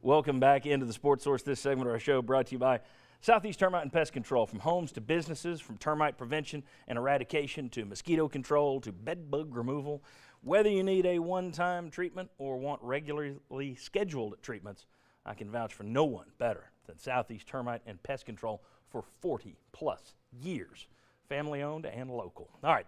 Welcome back into the Sports Source. This segment of our show brought to you by Southeast Termite and Pest Control. From homes to businesses, from termite prevention and eradication to mosquito control to bed bug removal. Whether you need a one-time treatment or want regularly scheduled treatments, I can vouch for no one better than Southeast Termite and Pest Control for 40-plus years. Family-owned and local. All right.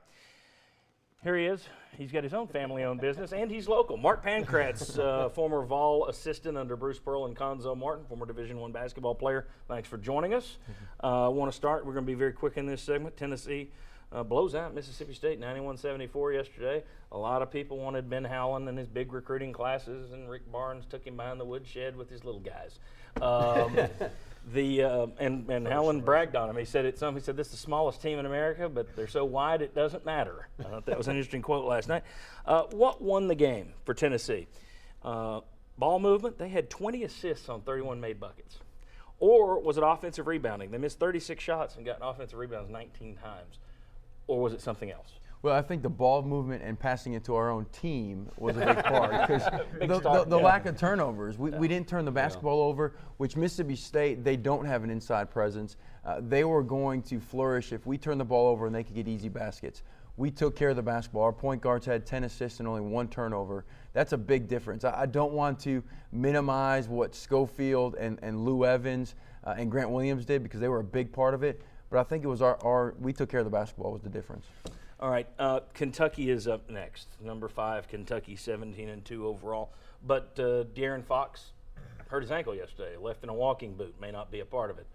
Here he is. He's got his own family-owned business, and he's local. Mark Pankratz, former Vol assistant under Bruce Pearl and Conzo Martin, former Division I basketball player. Thanks for joining us. I want to start. We're going to be very quick in this segment. Tennessee blows out Mississippi State 91-74 yesterday. A lot of people wanted Ben Howland and his big recruiting classes, and Rick Barnes took him behind the woodshed with his little guys. And Howland bragged on him. He said this is the smallest team in America, but they're so wide it doesn't matter. I thought that was an interesting quote last night. What won the game for Tennessee? Ball movement. They had 20 assists on 31 made buckets. Or was it offensive rebounding? They missed 36 shots and got offensive rebounds 19 times. Or was it something else? Well, I think the ball movement and passing it to our own team was a big part because the lack of turnovers. We didn't turn the basketball over, which Mississippi State, they don't have an inside presence. They were going to flourish if we turned the ball over and they could get easy baskets. We took care of the basketball. Our point guards had 10 assists and only 1 turnover. That's a big difference. I don't want to minimize what Schofield and Lou Evans and Grant Williams did because they were a big part of it. But I think it was we took care of the basketball was the difference. All right, Kentucky is up next. Number 5, Kentucky, 17-2 overall. But De'Aaron Fox hurt his ankle yesterday, left in a walking boot, may not be a part of it.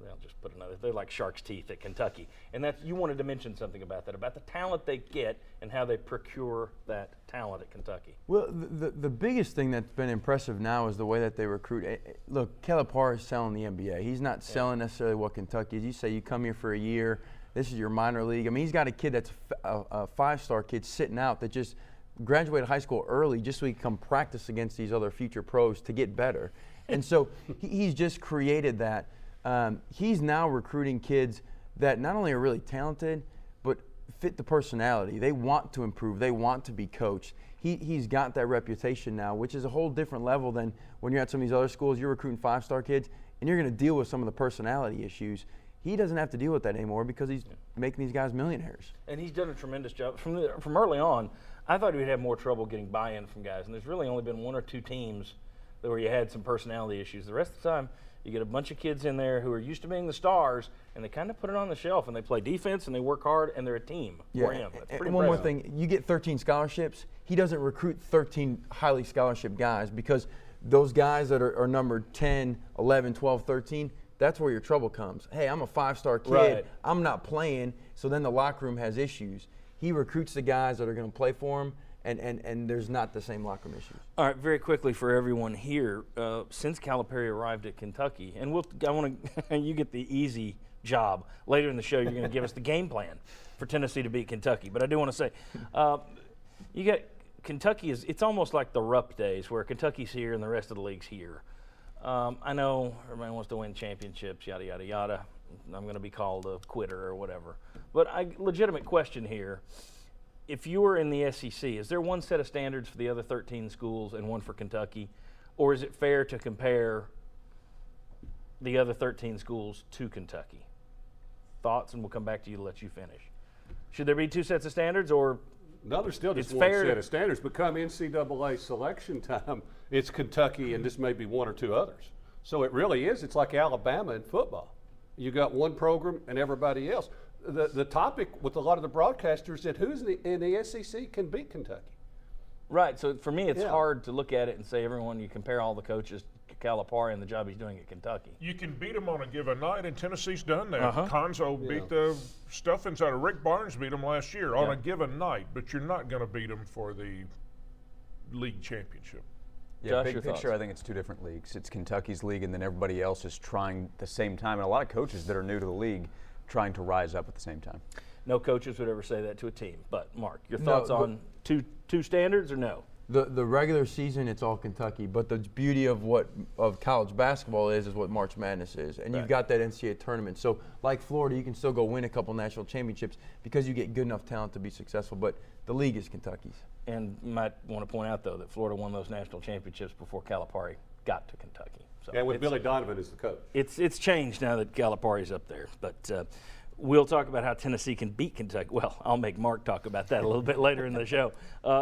They'll just put another. They're like shark's teeth at Kentucky. And you wanted to mention something about that, about the talent they get and how they procure that talent at Kentucky. Well, the biggest thing that's been impressive now is the way that they recruit. Look, Calipari is selling the NBA. He's not selling necessarily what Kentucky is. You say you come here for a year. This is your minor league. I mean, he's got a kid that's a 5-star kid sitting out that just graduated high school early just so he can come practice against these other future pros to get better. And so he's just created that. He's now recruiting kids that not only are really talented, but fit the personality. They want to improve. They want to be coached. He's got that reputation now, which is a whole different level than when you're at some of these other schools. You're recruiting 5-star kids, and you're going to deal with some of the personality issues. He doesn't have to deal with that anymore because he's making these guys millionaires. And he's done a tremendous job. From early on, I thought he would have more trouble getting buy-in from guys. And there's really only been 1 or 2 teams where you had some personality issues. The rest of the time, you get a bunch of kids in there who are used to being the stars, and they kind of put it on the shelf, and they play defense, and they work hard, and they're a team for him. That's pretty and one more thing, you get 13 scholarships. He doesn't recruit 13 highly scholarship guys because those guys that are numbered 10, 11, 12, 13, that's where your trouble comes. Hey, I'm a 5-star kid. Right. I'm not playing, so then the locker room has issues. He recruits the guys that are going to play for him, and there's not the same locker room issues. All right, very quickly for everyone here, since Calipari arrived at Kentucky, and I want to you get the easy job. Later in the show, you're going to give us the game plan for Tennessee to beat Kentucky. But I do want to say, you got Kentucky it's almost like the Rupp days where Kentucky's here and the rest of the league's here. I know everybody wants to win championships, yada, yada, yada. I'm going to be called a quitter or whatever. But legitimate question here. If you were in the SEC, is there one set of standards for the other 13 schools and one for Kentucky? Or is it fair to compare the other 13 schools to Kentucky? Thoughts, and we'll come back to you to let you finish. Should there be 2 sets of standards, or no, there's still just it's one fair set of standards. Become NCAA selection time, it's Kentucky and just maybe 1 or 2 others. So it really is. It's like Alabama in football. You got one program and everybody else. The topic with a lot of the broadcasters that who's in the SEC can beat Kentucky. Right. So for me, it's hard to look at it and say everyone. You compare all the coaches to Calipari and the job he's doing at Kentucky. You can beat them on a given night, and Tennessee's done that. Conzo beat the stuffings out of Rick Barnes, beat them last year on a given night, but you're not going to beat them for the league championship. Yeah, Josh, big your picture, thoughts? I think it's 2 different leagues. It's Kentucky's league, and then everybody else is trying at the same time. And a lot of coaches that are new to the league trying to rise up at the same time. No coaches would ever say that to a team. But, Mark, your thoughts on two standards or no? The regular season, it's all Kentucky, but the beauty of college basketball is what March Madness is, and you've got that NCAA tournament. So, like Florida, you can still go win a couple national championships because you get good enough talent to be successful. But the league is Kentucky's. And you might want to point out, though, that Florida won those national championships before Calipari got to Kentucky. So And with it's- Billy Donovan as the coach. It's changed now that Calipari's up there, but we'll talk about how Tennessee can beat Kentucky. Well, I'll make Mark talk about that a little bit later in the show.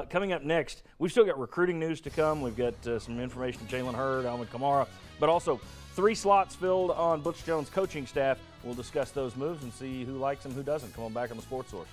Coming up next, we've still got recruiting news to come. We've got some information from Jalen Hurd, Alvin Kamara, but also 3 slots filled on Butch Jones' coaching staff. We'll discuss those moves and see who likes them, who doesn't. Come on back on the Sports Source.